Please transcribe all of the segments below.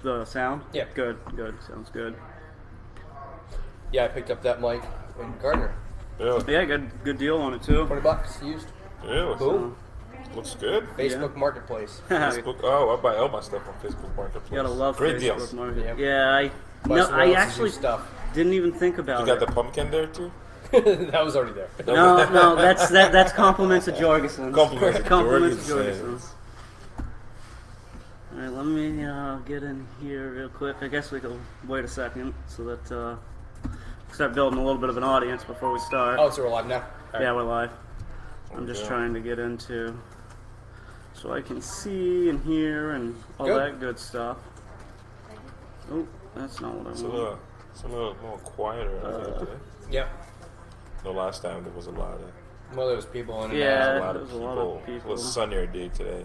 the sound? Yeah. Good. Sounds good. Yeah, I picked up that mic in Gardner. Really? Yeah, good deal on it too. $20 used. Really? Boom. Looks good. Facebook Marketplace. Facebook. Oh, I buy all my stuff on Facebook Marketplace. You gotta love Great Facebook deals. Market. Yeah. Yeah, Buy I someone else's actually used stuff. didn't even think about You got it. the pumpkin there too? That was already there. No, that's compliments of Jorgensen's. Compliments of Compliments of Jorgensen's. Jorgensen's. All right, let me get in here real quick. I guess we can wait a second so that start building a little bit of an audience before we start. Oh, so we're live now? All right. Yeah, we're live. I'm just trying to get into so I can see and hear and all that good stuff. Oh, that's not what I want. It's a little more quieter I think, today. Yeah. The last time there was a lot of Well, there was people in and Yeah. out. a lot of there's a people. lot of people. It was a sunnier day today.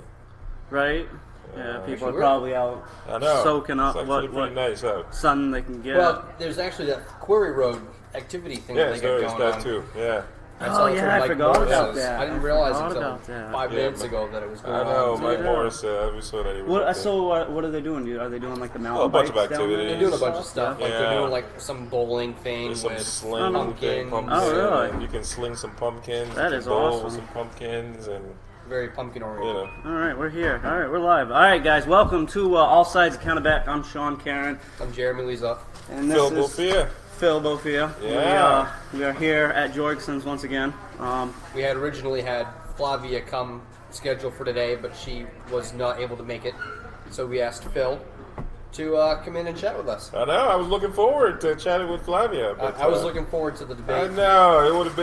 Right? Yeah, people are Sure. probably out I know. soaking up it's actually what pretty nice out. sun they can get. Well, there's actually that Quarry Road activity thing Yeah, that they got there's going that on. too. Yeah. saw it from I Mike forgot about Morris's. that. I didn't realize forgot until about that. 5 Yeah, minutes but- ago that it was going I know. on. Mike Yeah. Morris, we saw that he was up there. So what are they doing? Are they doing like the mountain a bunch of bikes down there? activities. They're doing a bunch of stuff. Like Yeah. they're doing like some bowling thing There's some with sling pumpkins. Oh, really? And you can sling some pumpkins. That you is can bowl awesome. with some pumpkins and Very pumpkin you oriented. know. All right, we're here. All right, we're live. All right, guys, welcome to All Sides of Counterback. I'm Sean Karen, I'm Jeremy Lee's up. and this Phil is Bofia. Phil Bofia. Yeah. We are here at Jorgensen's once again. We had originally had Flavia come scheduled for today, but she was not able to make it. So we asked Phil to come in and chat with us. I know. I was looking forward to chatting with Flavia. But, I was looking forward to the I debate. know it would have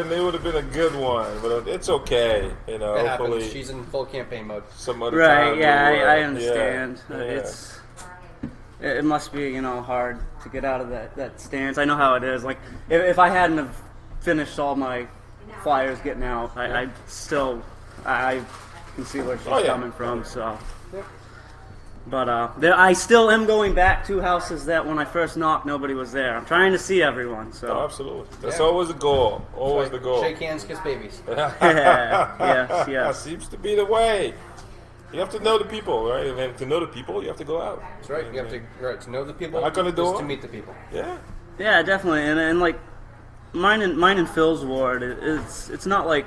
been a good one, but it's okay. You know, It hopefully happens. She's in full campaign mode. some other Right? time. Yeah, we'll, I understand. yeah. It must be hard to get out of that stance. I know how it is. Like if I hadn't have finished all my flyers getting out, I still can see where she's coming from. So. But I still am going back to houses that when I first knocked, nobody was there. I'm trying to see everyone. So Oh, absolutely. That's always the goal. Always the goal. Shake hands, kiss babies. yes. Seems to be the way. You have to know the people, right? And to know the people, you have to go out. That's right. You have to know the people. Knock on the door. Just to meet the people. Yeah. Yeah, definitely. And like mine and Phil's ward, it's not like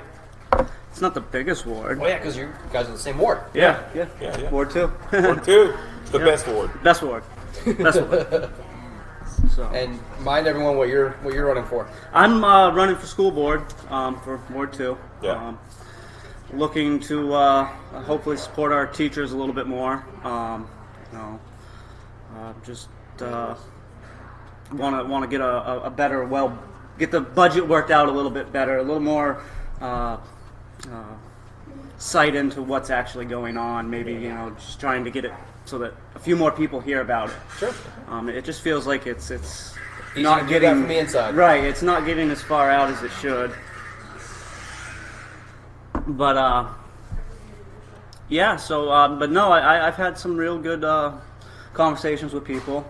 it's not the biggest ward. Oh yeah, because you guys are the same ward. Yeah. Yeah. Ward 2. Or two. It's the best ward. Best ward. Best ward. So And remind everyone what you're running for. I'm running for school board for Ward 2. Yeah. Looking to hopefully support our teachers a little bit more. Just want to get a better, get the budget worked out a little bit better, a little more sight into what's actually going on. Maybe just trying to get it so that a few more people hear about it. Sure. It just feels like it's Easy not to do getting that from the inside. right. It's not getting as far out as it should. But yeah. So but no, I've had some real good conversations with people.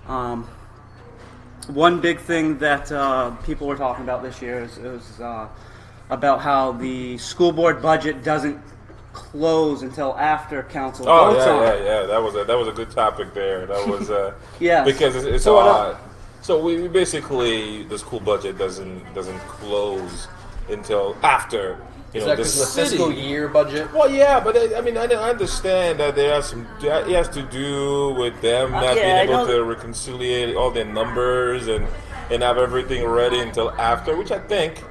One big thing that people were talking about this year is about how the school board budget doesn't close until after council votes on it. Yeah. That was a good topic there. That was Yes. because it's So odd. So we basically the school budget doesn't close until after Is the that because of the city. fiscal year budget? Well, yeah, but I understand that there are some. That it has to do with them not yeah, I being able know. to reconcile all their numbers and have everything ready until after, which I think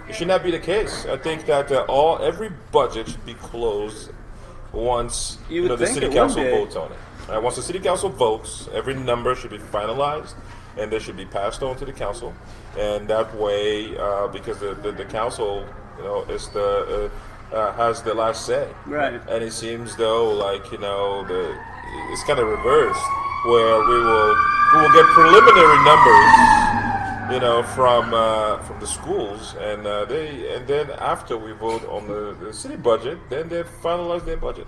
it should not be the case. I think that every budget should be closed once You would the think city it would council be. votes on it. Once the city council votes, every number should be finalized and they should be passed on to the council, and that way, because the council, is has the last say. Right. And it seems though like it's kind of reversed, where we will get preliminary numbers, from the schools, and then after we vote on the city budget, then they finalize their budget,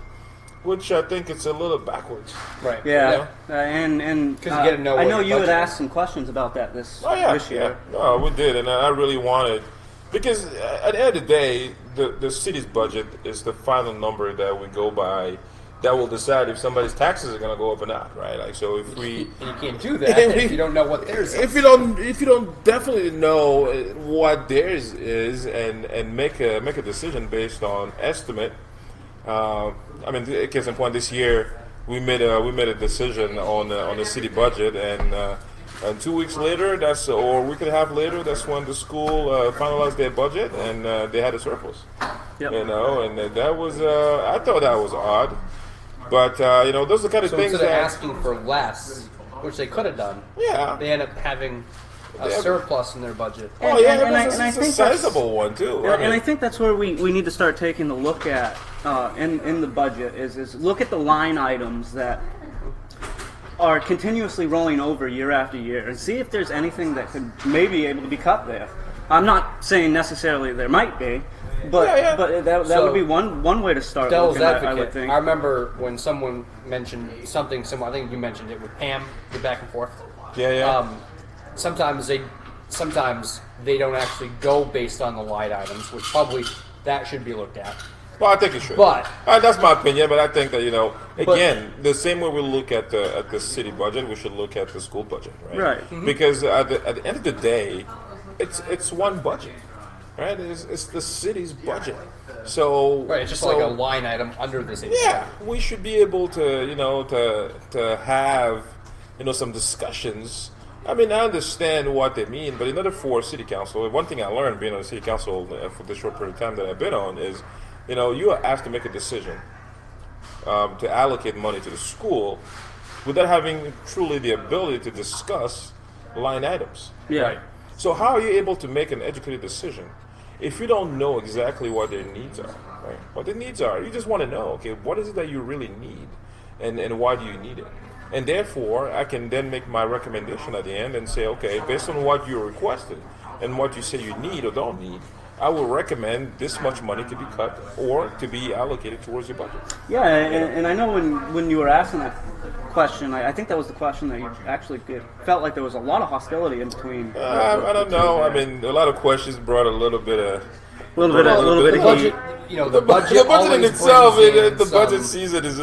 which I think it's a little backwards. Right. Yeah, and 'Cause you gotta know I what know your you had budget asked some questions about that this year. Yeah. No, we did, and I really wanted, because at the end of the day, the city's budget is the final number that we go by that will decide if somebody's taxes are going to go up or not, right? Like, so if we, And you can't do that if you don't know what theirs is. if you don't definitely know what theirs is, and make a decision based on estimate. I mean, case in point, this year we made a decision on the city budget, and 2 weeks later, or a week and a half later, that's when the school finalized their budget, and they had a surplus. Yep. You know, and that was I thought that was odd, but you know, those are the kind of So things instead of that asking for less, which they could have done, yeah. they end up having a Yeah. surplus in their budget. Oh yeah, and I it's a think sizable one too. Yeah, and I think that's where we need to start taking a look at in the budget is look at the line items that are continuously rolling over year after year and see if there's anything that could maybe able to be cut there. I'm not saying necessarily there might be, but Yeah. but that So, would be one way to start Devil's looking at it, advocate. I would think. I remember when someone mentioned something similar. I think you mentioned it with Pam, the back and forth. Yeah. Sometimes they don't actually go based on the line items, which probably that should be looked at. Well, I think it should. But- that's my opinion. But I think that, you know, again, the same way we look at the city budget, we should look at the school budget, right? Right. Mm-hmm. Because at the end of the day, it's one budget, right? It's the city's budget. So Right, it's just so, like a line item under the same. yeah, we should be able to, you know, to have, you know, some discussions. I mean, I understand what they mean, but in order for city council, one thing I learned being on the city council for the short period of time that I've been on is, you know, you are asked to make a decision to allocate money to the school without having truly the ability to discuss line items. Yeah. Right? So how are you able to make an educated decision if you don't know exactly what their needs are? Right? What their needs are, you just want to know, okay, what is it that you really need, and why do you need it? And therefore, I can then make my recommendation at the end and say, okay, based on what you requested and what you say you need or don't need, I will recommend this much money to be cut or to be allocated towards your budget. Yeah, and I know when you were asking that question, I think that was the question that you actually felt like there was a lot of hostility in between. I don't know. I mean, a lot of questions brought a little bit of a little bit The of budget, heat. you know, the budget. the budget in always itself, brings in the budget some- season is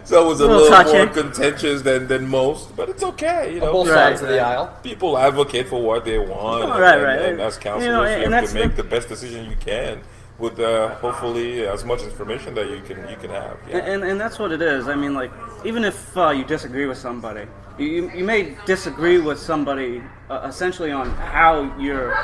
it's always a little little touchy. more contentious than most, but it's okay. You know, both Right. sides of the aisle. people advocate for what they want, Oh, right, and, right. and as councilors, You know, and you have that's to make the best decision you can with hopefully as much information that you can have. Yeah. And that's what it is. I mean, like, even if you disagree with somebody, you may disagree with somebody essentially on how you're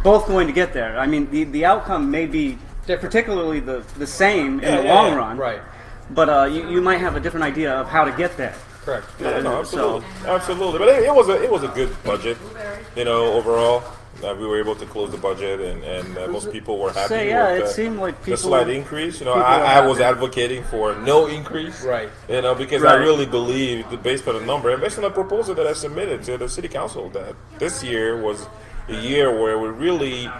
both going to get there. I mean, the outcome may be particularly the same in the long run, Right. but you might have a different idea of how to get there. Correct. Yeah, no, absolutely. But it was a good budget, you know, overall. We were able to close the budget, and most people were happy So, yeah, with it seemed like the people- slight increase. You know, people were I was happy. advocating for no increase, Right. You know, because I Right. really believe, based on the number and based on the proposal that I submitted to the city council, that this year was a year where we really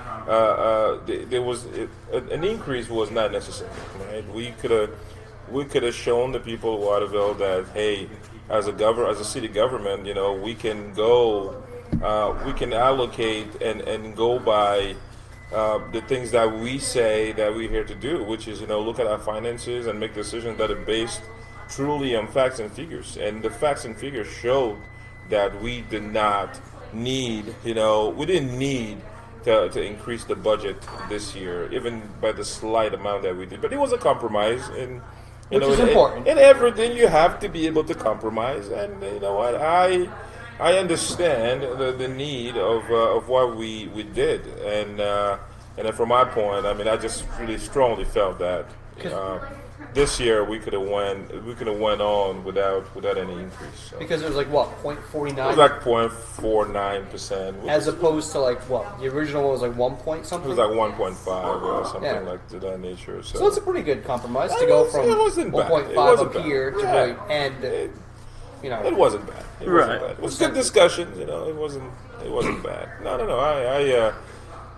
there was an increase was not necessary. Right? We could have shown the people of Waterville that, hey, as a city government, you know, we can go. We can allocate and go by the things that we say that we're here to do, which is, you know, look at our finances and make decisions that are based truly on facts and figures. And the facts and figures showed that we did not need, you know, we didn't need to increase the budget this year, even by the slight amount that we did. But it was a compromise, and you Which know, is important. in everything you have to be able to compromise. And you know what, I understand the need of what we did, and then from my point, I mean, I just really strongly felt that this year we could have went on without any increase. So. Because it was like what, It was 0.49, like 0.49%. as opposed to like what the original one was like 1 point It something. was like 1.5 or something Yeah. like to that nature. So it's a pretty good compromise to It go was- from it wasn't bad. 1.5 It wasn't up bad. here to Yeah. really end. You know, It wasn't bad. It Right. wasn't bad. It was good discussions. You know, it wasn't bad. No.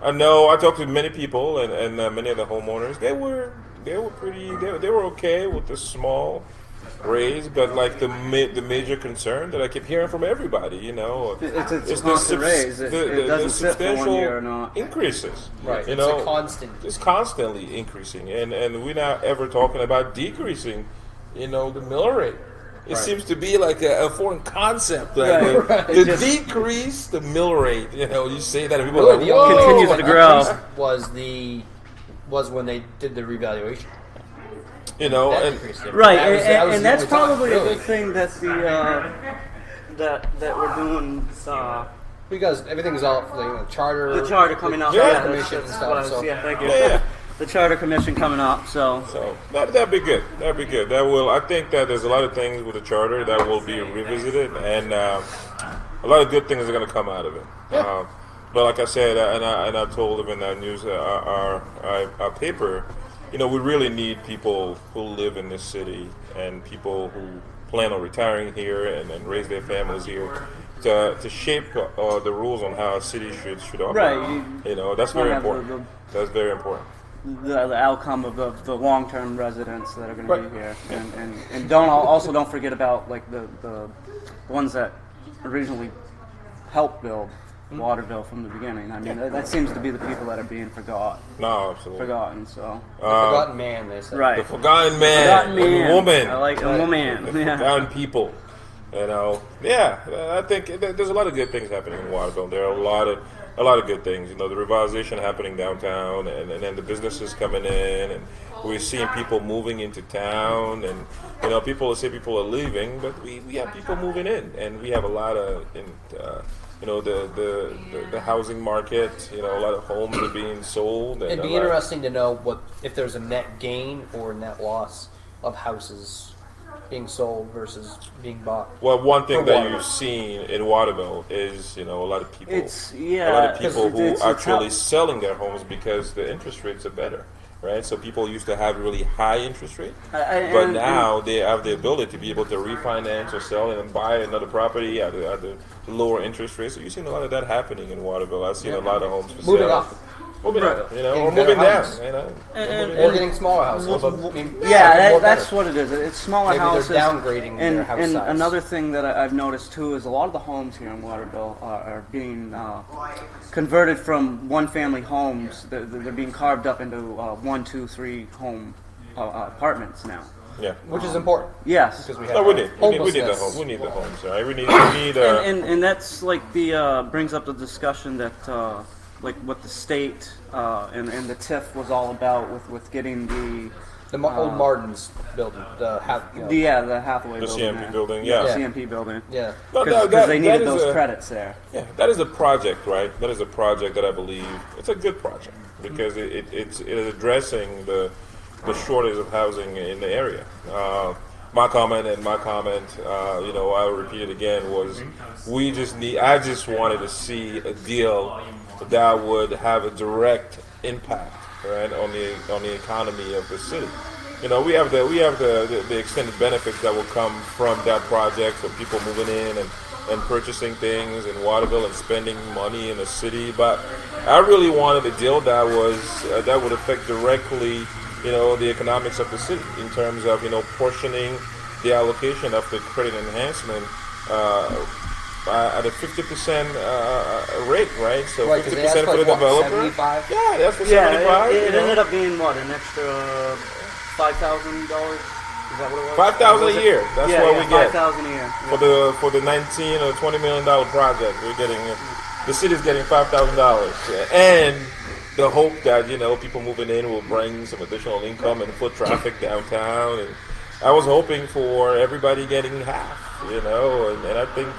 I know. I talked to many people and many of the homeowners. They were okay with the small raise, but like the major concern that I kept hearing from everybody, you know, It's a is constant raise. It doesn't sit for 1 year or not. increases. right? You It's know, a constant. it's constantly increasing, and we're not ever talking about decreasing the mill rate. It Right. seems to be like a foreign concept. Like Right. the Just- decrease the mill rate. You say that and people Really, are like, the only whoa. Continues to grow. was when they did the revaluation. That And decreased it. Right, That was the and that's only time, probably a really. good thing that that we're doing. Because everything's all the charter. The charter coming up. Yeah. Commission and that's stuff, what I was- so- yeah, thank you. Yeah. The charter commission coming up, so So that'd be good. That'd be good. That will. I think that there's a lot of things with the charter that will be revisited, and a lot of good things are going to come out of it. But like I said, and I told them in that news, our paper, we really need people who live in this city and people who plan on retiring here and raise their families here to shape the rules on how a city should operate. Right. That's very Wanna have important. That's very important. the outcome of the long term residents that are going to Right. be here, and don't forget about like the ones that originally helped build Waterville from the beginning. I mean, that seems to be the people that are being No, absolutely. forgotten. So The forgotten man, they said. right. The forgotten man, Forgotten and man. woman, I like a woman. the Yeah. forgotten people. Yeah, I think there's a lot of good things happening in Waterville. There are a lot of good things. The revitalization happening downtown, and then the businesses coming in, and we're seeing people moving into town, and people say people are leaving, but we have people moving in, and we have a lot of the housing market. A lot of homes are being sold. It'd a be lot- interesting to know if there's a net gain or net loss of houses being sold versus being bought. Well, one thing For that Waterville. you've seen in Waterville is, a lot of people. It's a lot of people who it's actually how- selling their homes because the interest rates are better, right? So people used to have really high interest rate, but now they have the ability to be able to refinance or sell and buy another property at the lower interest rate. So you've seen a lot of that happening in Waterville. I've seen a lot of homes for Moving sale. up. Moving up, or Getting moving better down, houses. And- Or getting smaller houses. but, I mean, Yeah, more that's better. what it is. It's smaller Maybe they're houses. downgrading and, their house and size. another thing that I've noticed too is a lot of the homes here in Waterville are being converted from one-family homes. They're being carved up into 1, 2, 3 home apartments now. Yeah. Which is important. Yes, Because we No, have we need the homelessness. home. We need the homes, right? We need. and that's like the brings up the discussion that like what the state and the TIF was all about with getting The old Martin's building. The the Hathaway The building CMP there. building, The yeah. CMP building. Yeah. No, Because that- they that needed is those a- credits there. Yeah, that is a project, right? That is a project that I believe it's a good project because it's addressing the shortage of housing in the area. My comment, I'll repeat it again, was I just wanted to see a deal that would have a direct impact, right, on the economy of the city. We have the extended benefits that will come from that project, for people moving in and purchasing things in Waterville and spending money in the city. But I really wanted a deal that would affect directly, the economics of the city in terms of portioning the allocation of the credit enhancement at a 50% rate, right? So Right, 'cause they 50% asked for the for, what, developer. 75? Yeah, that's for Yeah, 75. it ended up being what, an extra $5,000? Is that what it was? $5,000 Was a it? year. That's yeah, what yeah, we get $5,000 a year. for the $19 or $20 million project. We're getting the city's getting $5,000, and the hope that people moving in will bring some additional income and foot traffic downtown. And I was hoping for everybody getting half, and I think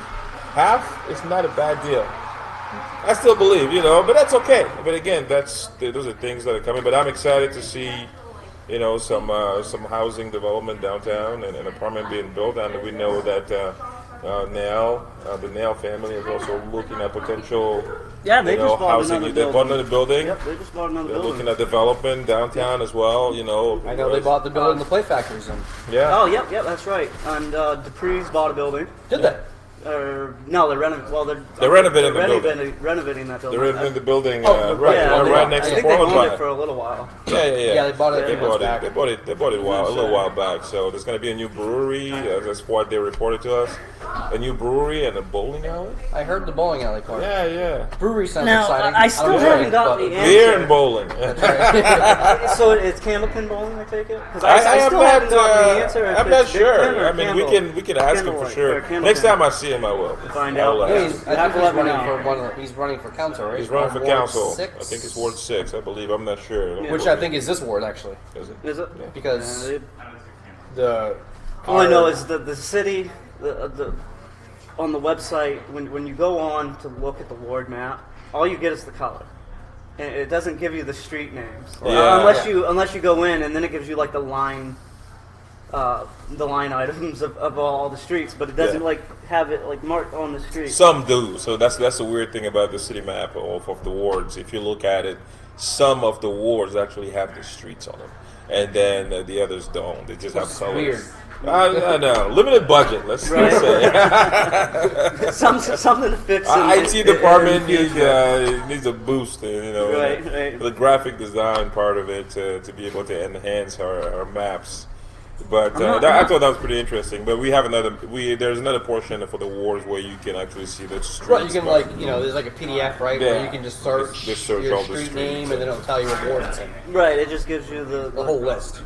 half is not a bad deal. I still believe, but that's okay. But again, those are things that are coming. But I'm excited to see, some housing development downtown and an apartment being built. And we know that the Nail family is also looking at potential. Yeah, they just bought housing. another They bought building. another building. Yep, they just bought another They're building. looking at development downtown as well. I know they bought the building the play factories in. Yeah. Oh, yep, that's right. And Dupree's bought a building. Did they? No, they're renovating. Well, They're renovating the building. Renovating that building. They're in the building, Yeah, right next I to think they've Portland owned it Drive. for a little while. Yeah. they bought it a They few months bought back. it. They bought it a little while back. So there's going to be a new brewery. That's what they reported to us. A new brewery and a bowling alley. I heard the bowling alley part. Yeah. Brewery sounds Now, exciting. I still don't haven't drink, got but- the answer. Beer and bowling. So it's Candlepin Bowling, I take it? Because I I have still not. haven't gotten the answer. if I'm it's not Big Pin sure. or I mean, Candle- we can ask him for Candlelight, or sure. Candlepin. Next time I see him, I will. Find I'll out. ask. I have think to he's let me running know. for one. He's running for council, right? He's running for Ward council. 6? I think it's Ward 6, I believe. I'm not sure. Which I think is this ward actually, Is it? Is it? because Yeah, the. all I know is that the city, the on the website, when you go on to look at the ward map, all you get is the color. And it doesn't give you the street names Yeah. unless you go in, and then it gives you like the line items of all the streets, but it doesn't Yeah. like have it like marked on the street. Some do. So that's the weird thing about the city map of the wards. If you look at it, some of the wards actually have the streets on them, and then the others don't. They just have It's colors. weird. I know. Limited budget. Let's Right. say. Something to fix. IT department needs a boost. Right. The graphic design part of it to be able to enhance our maps. But I thought that was pretty interesting. But we have there's another portion for the wards where you can actually see the streets. Right, you can there's like a PDF, right, Yeah. where you can just search, Just search your all the street streets. name, and then it'll tell you what ward it's in. Right, it just gives you the whole list.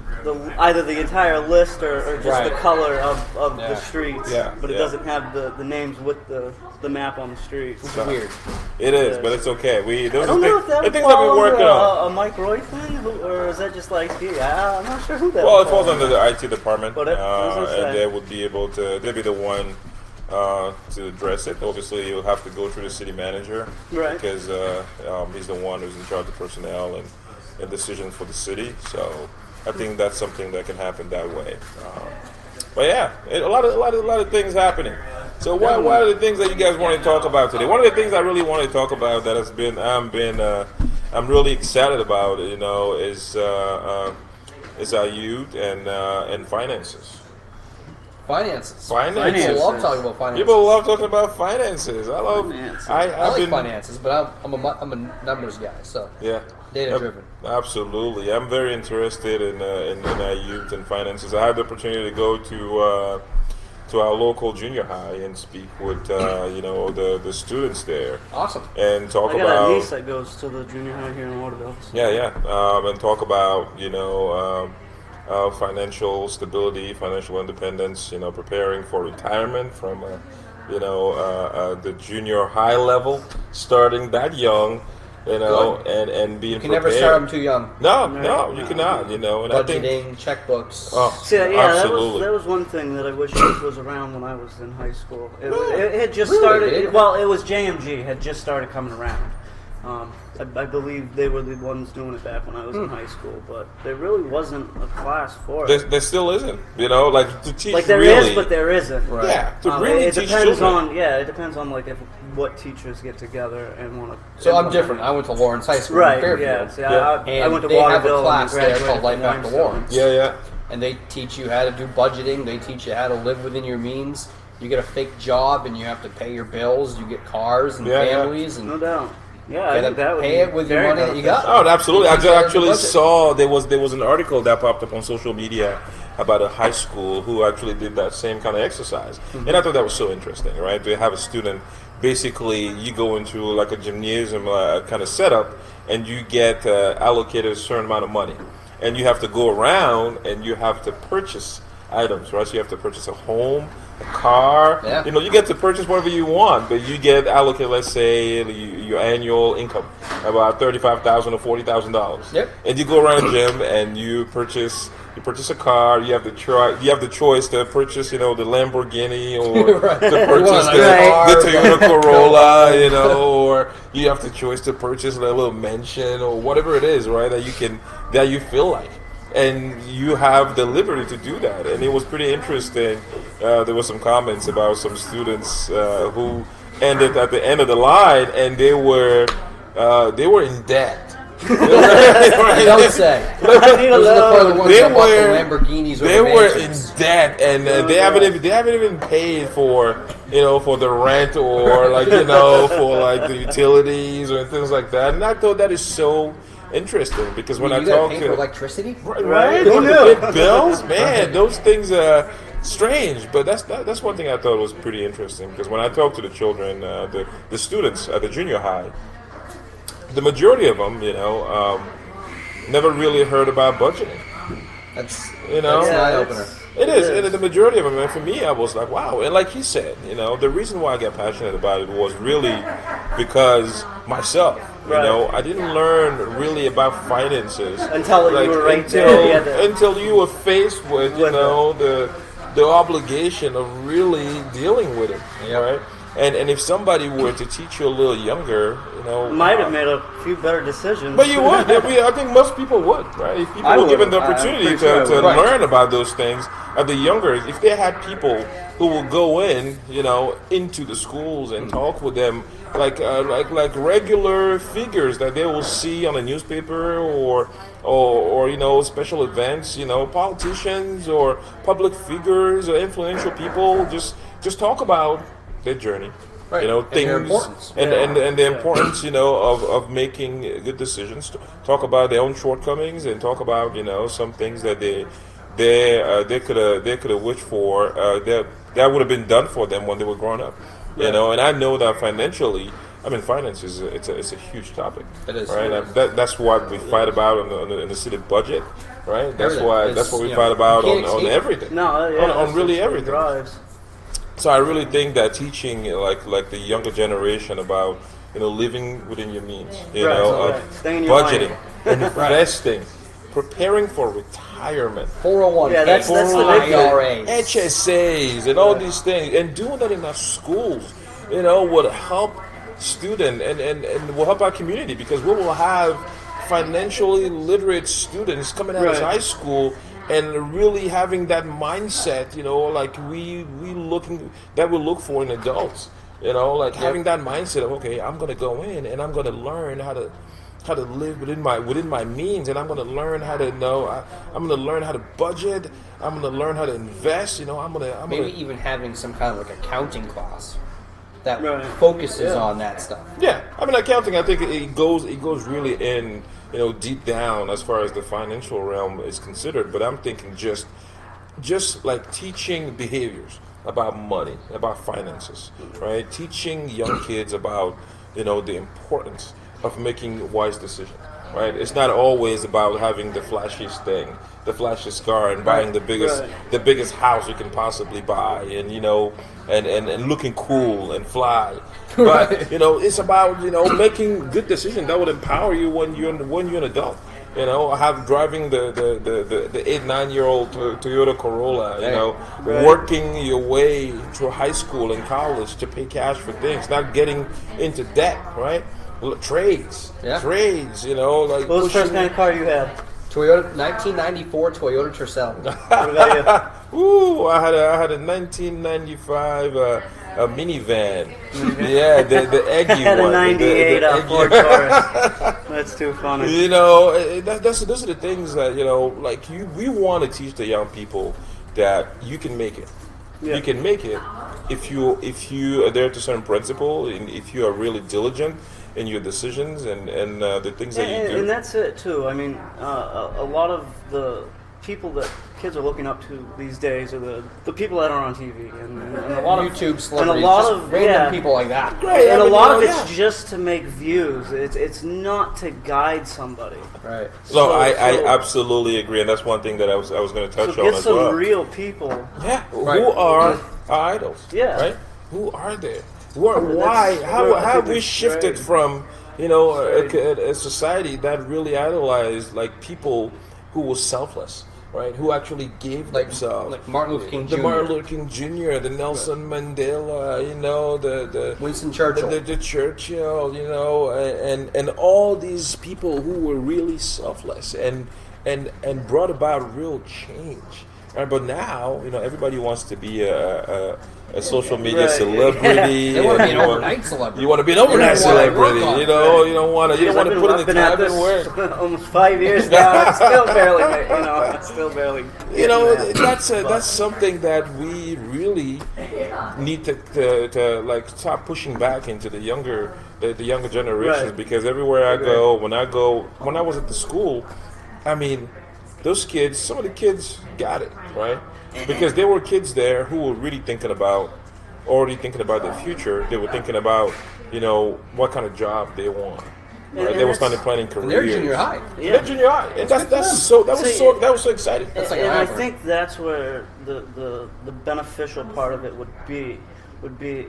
Either the entire list or just Right. the color of Yeah. the streets. Yeah, But it yeah. doesn't have the names with the map on the streets. It's weird. It is, but it's okay. I don't know if that would things that fall we're working under on. a Mike Roy thing, or is that just like, I'm not sure who that Well, would it falls fall under the IT department, But as I say. and they would be able to. They'll be the one to address it. Obviously, you'll have to go through the city manager, Right. Because he's the one who's in charge of personnel and decisions for the city. So I think that's something that can happen that way. But yeah, a lot of things happening. So what are the things that you guys want to talk about today? One of the things I really want to talk about that has been I'm really excited about, is our youth and finances. Finances. Finances. People love talking about finances. People love talking about finances. I love. Finances. I I've like been, finances, but I'm a numbers guy, so Yeah. data driven. Absolutely, I'm very interested in our youth and finances. I had the opportunity to go to our local junior high and speak with the students there Awesome. and talk I got about a niece that goes to the junior high here in Waterville. So. and talk about financial stability, financial independence. Preparing for retirement from the junior high level, starting that young. And being You can prepared. never start them too young. No, you cannot. And I think Budgeting, checkbooks. See, absolutely. that was one thing that I wish was around when I was in high school. It had just Really? started. Well, it was JMG had just started coming around. I believe they were the ones doing it back when I was in high school, but there really wasn't a class for it. there still isn't. Like to teach. Like there really, is, but there isn't. Right. Yeah, to really it teach depends children. on it depends on like what teachers get together and want to. So I'm different. I went to Lawrence High School in Right. Fairfield. Yeah. See, Yeah. I And went to they have a Waterville class and there graduated called Life from After Limestone. Lawrence. Yeah. And they teach you how to do budgeting. They teach you how to live within your means. You get a fake job and you have to pay your bills. You get cars and Yeah, yeah. families and No doubt. Yeah, I gotta think that would pay be it with your very money that you beneficial. got. Oh, absolutely. I You teach you how to actually budget. saw there was an article that popped up on social media about a high school who actually did that same kind of exercise, and I thought that was so interesting. Right, to have a student basically you go into like a gymnasium kind of setup, and you get allocated a certain amount of money, and you have to go around and you have to purchase items. Right, so you have to purchase a home, a car. Yeah. You get to purchase whatever you want, but you get allocated, let's say, your annual income, about $35,000 or $40,000. Yep. And you go around the gym and you purchase a car. You have the choice to purchase, the Lamborghini or Right. to purchase Right. the Toyota Corolla, or you have the choice to purchase a little mansion or whatever it is, right? That you feel like. And you have the liberty to do that, and it was pretty interesting. There were some comments about some students who ended at the end of the line, and they were in debt Don't say. I need a Those are the loan. ones that bought the Lamborghinis or they the were in mansions. debt, and they haven't even paid for for the rent or for like the utilities or things like that. And I thought that is so interesting because when I You gotta talk pay to for electricity? right, Who the knew? big bills, man, those things are strange. But that's one thing I thought was pretty interesting because when I talk to the children, the students at the junior high, the majority of them, never really heard about budgeting. That's You know? that's an Yeah, eye it's- opener. It is, and the majority of them. And for me, I was like, wow. And like he said, the reason why I got passionate about it was really because myself. Right. I didn't learn really about finances Until you were right until there. You had to- until you were faced with With the obligation of really dealing with it. Yep. Right. And if somebody were to teach you a little younger, Might have made a few better decisions. but you would. I think most people would, right? If people I were would. given the I'm opportunity pretty sure I to would. Right. learn about those things at the younger, if they had people who will go in, into the schools and talk with them like regular figures that they will see on a newspaper or special events, politicians or public figures or influential people, just talk about their journey. Right. And Things their importance. and the importance, of making good decisions. Talk about their own shortcomings and talk about, some things that they could have wished for that would have been done for them when they were growing up. And I know that financially, finance is it's a huge topic. It is. Right. That's what we fight about in the city budget. Right. That's Everything. that's what we It's, fight about you can't on escape it. everything. No, yeah, on really that's what everything. drives. So I really think that teaching like the younger generation about living within your means, Right, of staying in your budgeting, investing, preparing for retirement, 401k, Yeah, that's the big thing. IRAs. HSAs, and all these things, and doing that in our schools, would help student and will help our community because we will have financially literate students coming out of Right. high school and really having that mindset, like we look for in adults, having that mindset of okay, I'm gonna go in and I'm gonna learn how to live within my means, and I'm gonna learn how to I'm gonna learn how to budget, I'm gonna learn how to invest, I'm Maybe gonna even having some kind of like accounting class that Right. focuses Yeah. on that stuff. yeah, accounting. I think it goes really in deep down as far as the financial realm is considered. But I'm thinking just like teaching behaviors about money, about finances, right? Teaching young kids about the importance of making wise decisions, right? It's not always about having the flashiest thing, the flashiest car, and buying the biggest house you can possibly buy, and and looking cool and fly. But it's about making good decisions that would empower you when you're an adult. Driving the 8-9-year-old Toyota Corolla. Right. Working your way through high school and college to pay cash for things, not getting into debt. Right. Trades. Yeah. Trades. Like What was the first pushing- kind of car you had? Toyota 1994 Toyota Tercel. What about Ooh, I had a 1995 a minivan. Yeah, the eggy you? I had a one. '98 the Ford Taurus. That's too funny. Those are the things that we want to teach the young people that you can make it. Yeah. You can make it if you adhere to certain principle and if you are really diligent in your decisions and the things that you do. And that's it too. I mean, a lot of the people that kids are looking up to these days are the people that are on TV and a lot of YouTube and celebrities, a lot just of random people like that. Right, and I a mean, lot of yeah. it's just to make views. It's not to guide somebody. Right. No, So- I so- absolutely agree, and that's one thing that I was going to touch So on get as some well. real people. Yeah, Right. who are our idols? Yeah. Right? Who are they? Why? How have we shifted from a society that really idolized like people who were selfless, right? Who actually gave themselves. Like Martin Luther King The Jr. Martin Luther King Jr., the Nelson Mandela, the Winston Churchill. the Churchill, and all these people who were really selfless and brought about real change Right? But now, everybody wants to be a social media Right. celebrity. They want to be an and overnight celebrity. You want to be an overnight You don't wanna celebrity. work on it. You don't want to. You don't want to put in the time and work. Almost 5 years now. I'm still barely, I'm still barely. That's something that we really need to like stop pushing back into the younger generations, Right. because everywhere I go, when I was at the school, I mean, those kids, some of the kids got it, right? Because there were kids there who were really already thinking about their future. They were thinking about, what kind of job they want. Right? They were starting planning careers. And they're junior high. Yeah. They're junior high, and that was so exciting. That's like And an I Ivor. think that's where the beneficial part of it would be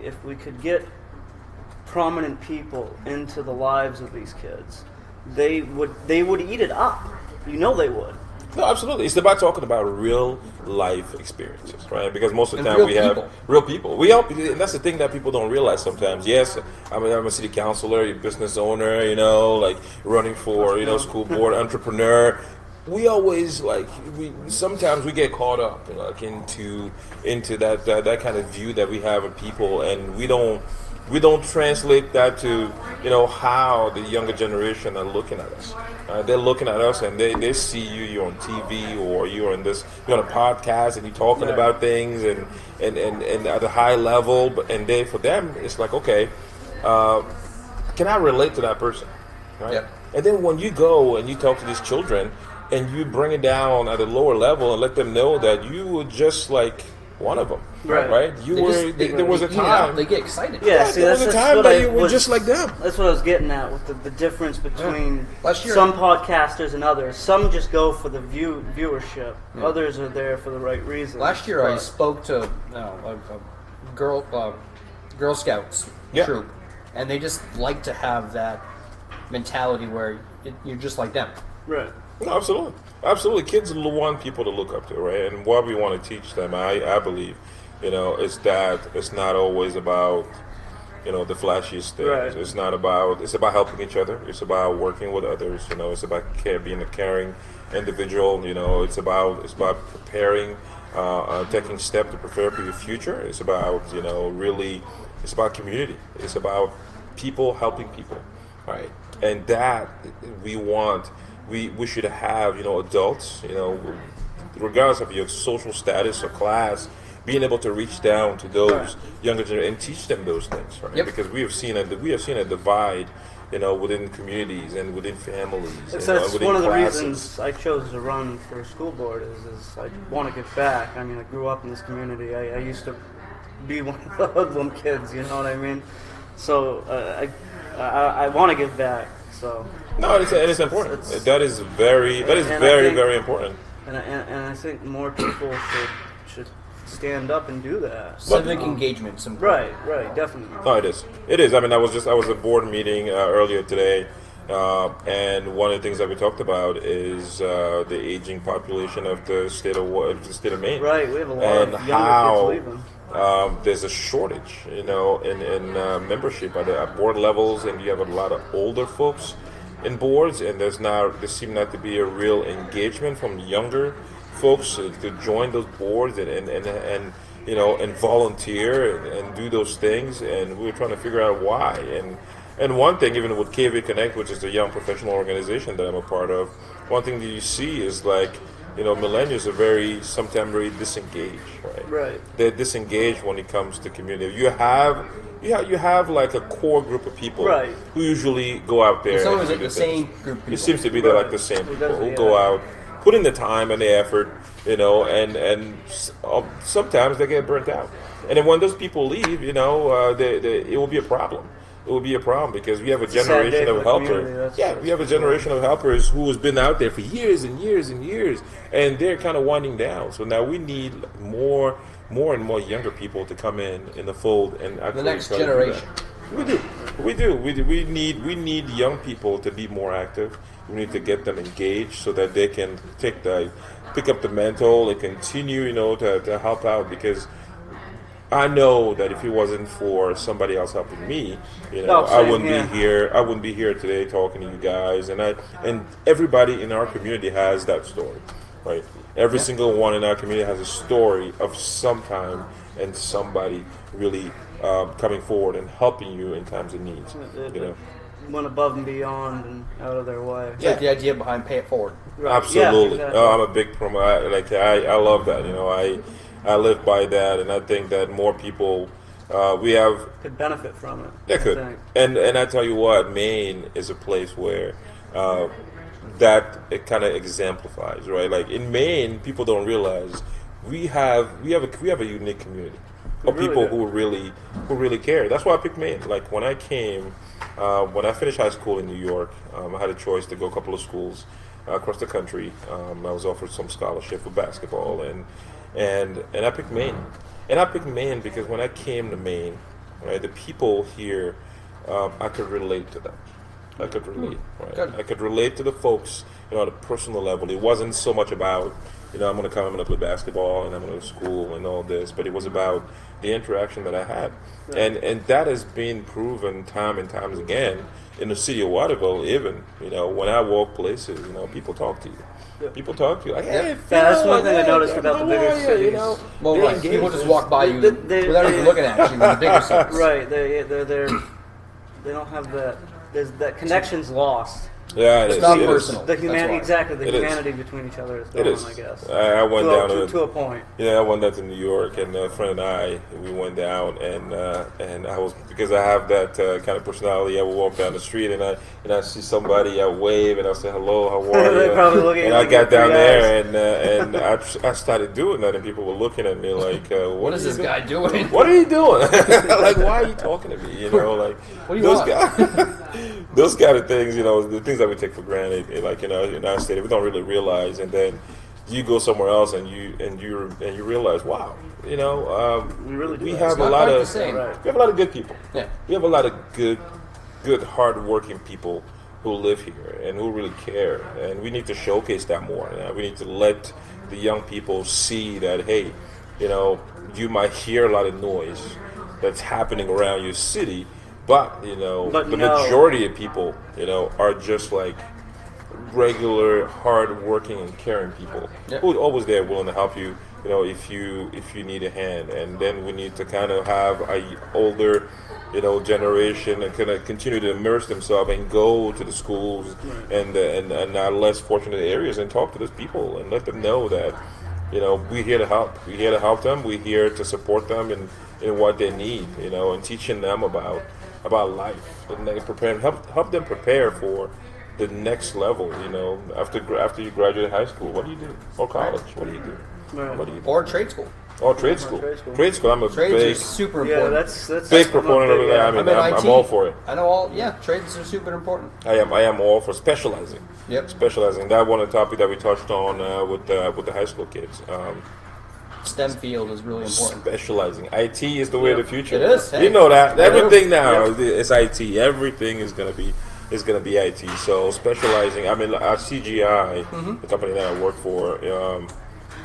if we could get prominent people into the lives of these kids. They would eat it up. They would. No, absolutely. It's about talking about real life experiences, right? Because most of the And time real we have people. real people. We help, and that's the thing that people don't realize sometimes. Yes, I'm a city councilor, a business owner, like running for, school board, entrepreneur. We always sometimes we get caught up into that kind of view that we have of people, and we don't translate that to how the younger generation are looking at us. They're looking at us and they see you're on TV, or you're on a podcast and you're talking Right. about things and at a high level, and for them it's like, okay, can I relate to that person, right? Yep. And then when you go and you talk to these children and you bring it down at a lower level and let them know that you were just like one of them, Right. right? There was a eat it up. time. They get excited. Yeah, see, there was that's a time what that I you were was- just like them. That's what I was getting at with the difference between Last year- some podcasters and others. Some just go for the viewership. Others are there for the right reasons. Last year, I But- spoke to a Girl Scouts Yeah. troop, and they just like to have that mentality where you're just like them. Right. No, absolutely. Absolutely. Kids want people to look up to, right? And what we want to teach them, I believe, is that it's not always about, the flashiest things. Right. It's about helping each other. It's about working with others. It's about being a caring individual. It's about preparing, taking steps to prepare for your future. It's about, it's about community. It's about people helping people, right? And that we should have, adults, regardless of your social status or class, being able to reach down to those Right. younger generation and teach them those things, right? Yep. Because we have seen a divide, within communities and within families. That's and within one of the classes. reasons I chose to run for school board is I want to give back. I mean, I grew up in this community. I used to be one of the hoodlum kids, you know what I mean? So I want to give back. So No, it's important. It's- That is very And I very think- very important. and I think more people should stand up and do that. Civic engagement's important. Right, definitely. No, it is. It is. I mean, I was at a board meeting earlier today, and one of the things that we talked about is the aging population of the state of Maine. Right, we have a lot And of younger how kids leaving. there's a shortage, in membership at board levels, and you have a lot of older folks in boards, and there seem not to be a real engagement from younger folks to join those boards and volunteer and do those things, and we were trying to figure out why. And one thing, even with KV Connect, which is the young professional organization that I'm a part of, one thing that you see is millennials are sometimes very disengaged, right? Right. They're disengaged when it comes to community. You have like a core group of people Right. who usually go out there. It's and always do like the things. same group of people. It seems to be Right. like the same It people does, who yeah. go out, put in the time and the effort, and sometimes they get burnt out. And then when those people leave, it will be a problem. It will be a problem because we have a a sad generation day of for the community, helpers. that's- Yeah, we have a generation of helpers who has been out there for years and years and years, and they're kind of winding down. So now we need more and more younger people to come in the fold and actually The next try to do generation. that. We do. We need young people to be more active. We need to get them engaged so that they can pick up the mantle and continue, to help out, because I know that if it wasn't for somebody else helping me, No, I same wouldn't here. be here. I wouldn't be here today talking to you guys. And everybody in our community has that story, right? Every single one in our community has a story of some time and somebody really coming forward and helping you in times of needs. You know, went above and beyond and out of their way. It's like the idea behind pay it forward. Right. absolutely. Yeah, exactly. Oh, I'm a big promoter. I love that. You know, I live by that, and I think that more people we have. Could benefit from it. They I could, think. and I tell you what, Maine is a place where that it kind of exemplifies, right? Like in Maine, people don't realize we have a unique community of really people do. who really care. That's why I picked Maine. Like when I came, when I finished high school in New York, I had a choice to go a couple of schools across the country. I was offered some scholarship for basketball, and I picked Maine. And I picked Maine because when I came to Maine, right, the people here, I could relate to them. I could relate, right? Good. I could relate to the folks, you know, at a personal level. It wasn't so much about, you know, I'm going to play basketball, and I'm going to school and all this, but it was about the interaction that I had. And that has been proven time and times again in the city of Waterville. Even, you know, when I walk places, you know, people talk to you. People talk to you like, hey, That's Phil, one thing I hey, noticed about the how bigger are you? cities. You know, Well, they right. engage. People just walk by you They- without even looking at you in the bigger cities. Right. They don't have that. There's that connection's lost. Yeah, It's not it is. personal. The humanity, why. exactly. The It is. humanity between each other is It gone, is. I guess. I went down to a point. Yeah, I went down to New York, and a friend and I, we went down, and I was, because I have that kind of personality. I would walk down the street, and I see somebody, I wave, and I say hello, how are They're you? probably looking And at I you got with down three there, and I started doing that, and people were looking at me like, What is this guy doing? What are you doing? Like, why are you talking to me? You know, like What do you those want? guys, those kind of things. You know, the things that we take for granted, like, you know, in our state, we don't really realize, and then you go somewhere else and you realize, wow, you know, We really do. we that. have a not lot quite of the same. Right. we have a lot of good people. Yeah. We have a lot of good, hard-working people who live here and who really care, and we need to showcase that more. We need to let the young people see that, hey, you know, you might hear a lot of noise that's happening around your city, but you know, But the no. majority of people, you know, are just like regular, hard-working and caring people Yep. who are always there, willing to help you. You know, if you need a hand, and then we need to kind of have a older, you know, generation and kind of continue to immerse themselves and go to the schools and our less fortunate areas and talk to those people and let them know that, you know, we're here to help. We're here to help them. We're here to support them in what they need. You know, and teaching them about life and they help them prepare for the next level. You know, after you graduate high school, what do you do? Or college, what do you do? Right. What do you do? Or trade school. Oh, trade school. Trade school. Trade school. I'm a Trades big, are super Yeah, important. that's big I'm a proponent of big, that. I mean, I'm in I'm IT. all for it. I know all. Yeah, trades are super important. I am all for specializing. Yep. Specializing. That one topic that we touched on with the high school kids. STEM field is really important. Specializing. IT is the way of the future. It is. Hey. You know that. I do. Everything now is IT. Everything is gonna be IT. So specializing. I mean, our CGI, the company that I work for,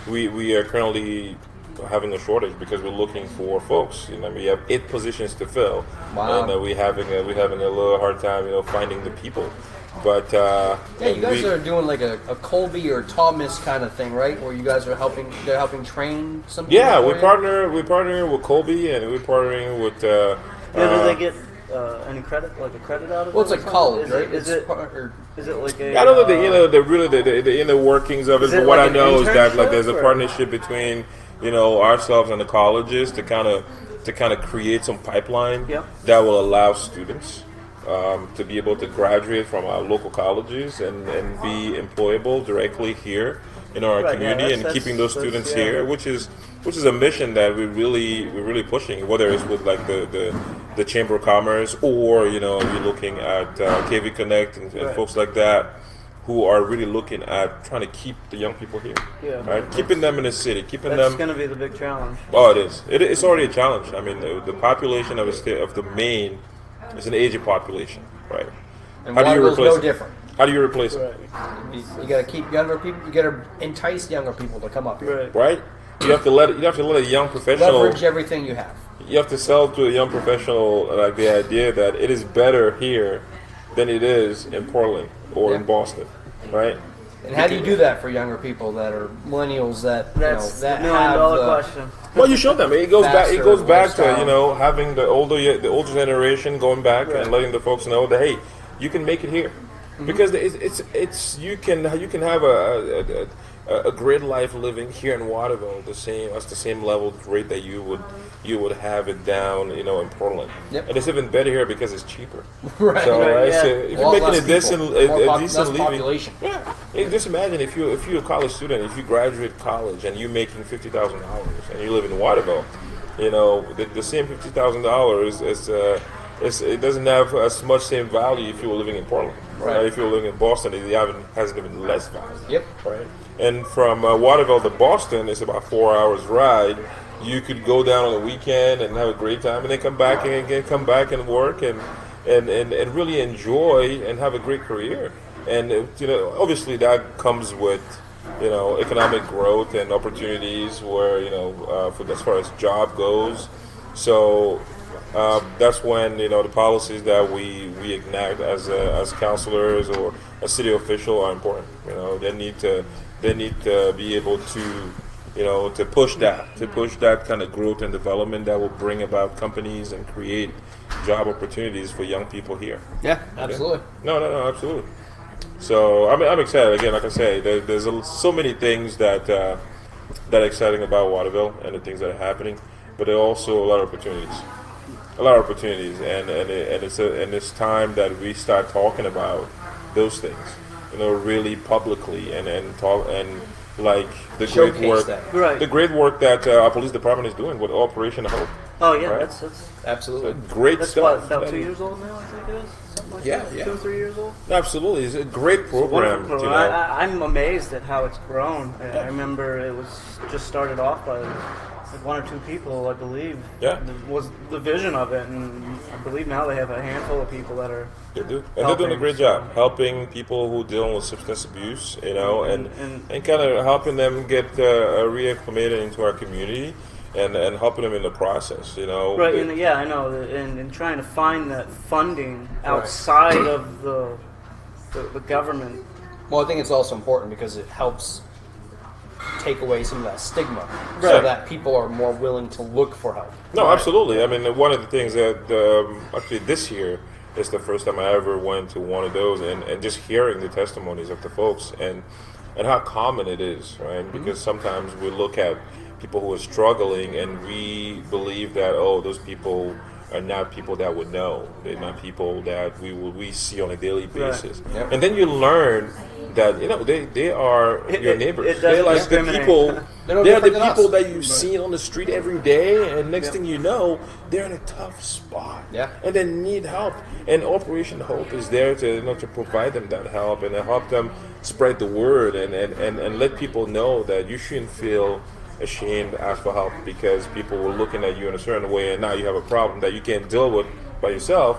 we are currently having a shortage because we're looking for folks. You know, we have 8 positions to fill, Wow. and we're having a little hard time, you know, finding the people. But Yeah, you guys are doing like a Colby or Thomas kind of thing, right? Where you guys are helping. They're helping train some. Yeah, people we for you? partner. We're partnering with Colby, and we're partnering with. Yeah, do they get any credit, like a credit out of Well, it? it's or like something? college, Is right? It, is It's it part- or- is it like a? I don't know the inner workings of it, Is but it what like I an know is that like internship, there's a or- partnership between, you know, ourselves and the colleges to kind of create some pipeline Yep. that will allow students to be able to graduate from our local colleges and be employable directly here in our Right, yeah, community and that's- keeping those that's- students yeah. here, which is a mission that we're really pushing. Whether it's with like the Chamber of Commerce or, you know, you're looking at KV Connect and Right. folks like that who are really looking at trying to keep the young people here, Yeah. right? Keeping them in the city, keeping That's them. going to be the big challenge. Oh, it is. It's already a challenge. I mean, the population of the Maine is an aging population, right? And How do you Waterville's replace no it? different. How do you replace it? Right. You got to keep younger people. You got to entice younger people to come up here. Right. Right? You have to let a young professional. Leverage everything you have. You have to sell to a young professional like the idea that it is better here than it is in Portland or in Yeah. Boston, right? And how do you do that for younger people that are millennials that That's that the $1 million have the, question. Well, you show them. It goes back. It faster goes back to lifestyle. having the older generation going back Right. and letting the folks know that hey, you can make it here, because it's you can have a great life living here in Waterville the same level rate that you would have it down in Portland. Yep. And it's even better here because it's cheaper. Right. So, Right, so yeah. if A lot you're making less a decent people. More a decent less living, population. yeah. Hey, just imagine if you're a college student, if you graduate college and you're making $50,000 and you live in Waterville, the same $50,000 is it doesn't have as much same value if you were living in Portland. Right. If you're living in Boston, it has even less value. Yep. Right. And from Waterville to Boston is about 4 hours ride. You could go down on the weekend and have a great time, and then come back and work and really enjoy and have a great career. And obviously that comes with economic growth and opportunities where for as far as job goes. So that's when the policies that we enact as counselors or a city official are important. They need to be able to to push that kind of growth and development that will bring about companies and create job opportunities for young people here. Yeah, absolutely. No, absolutely. So I'm excited. Again, like I say, there's so many things that are exciting about Waterville and the things that are happening, but there are also a lot of opportunities. And it's time that we start talking about those things, really publicly and talk and like the great Showcase work, that. Right. the great work that our police department is doing with Operation Hope. Oh yeah, Right. that's Absolutely. Great that's stuff. what, about That 2 is- years old now. I think it is something like Yeah, that. yeah. 2 or 3 years old. Absolutely, it's a great program. Wonderful program. I'm amazed at how it's grown. I remember it was just started off by like 1 or 2 people, I believe. Yeah. Was the vision of it, and I believe now they have a handful of people that are. They do, and they're doing a Helping. great job helping people who dealing with substance abuse, and And- kind of helping them get reacclimated into our community, and helping them in the process. Right, They- and yeah, I know, and trying to find that funding outside of the government. Well, I think it's also important because it helps take away some of that stigma, so Right. that people are more willing to look for help. No, absolutely. I mean, one of the things that actually this year is the first time I ever went to one of those, and just hearing the testimonies of the folks and how common it is, right? Because sometimes we look at people who are struggling and we believe that those people are not people that would know. They're not people that we see on a daily basis. Yep. And then you learn that they are your neighbors. It They're doesn't like the discriminate. people. They're no They're the different than people us. that you see on the street every day, and next thing you know, they're in a tough spot. Yeah. And they need help. And Operation Hope is there to to provide them that help and to help them spread the word and let people know that you shouldn't feel ashamed to ask for help because people were looking at you in a certain way, and now you have a problem that you can't deal with by yourself,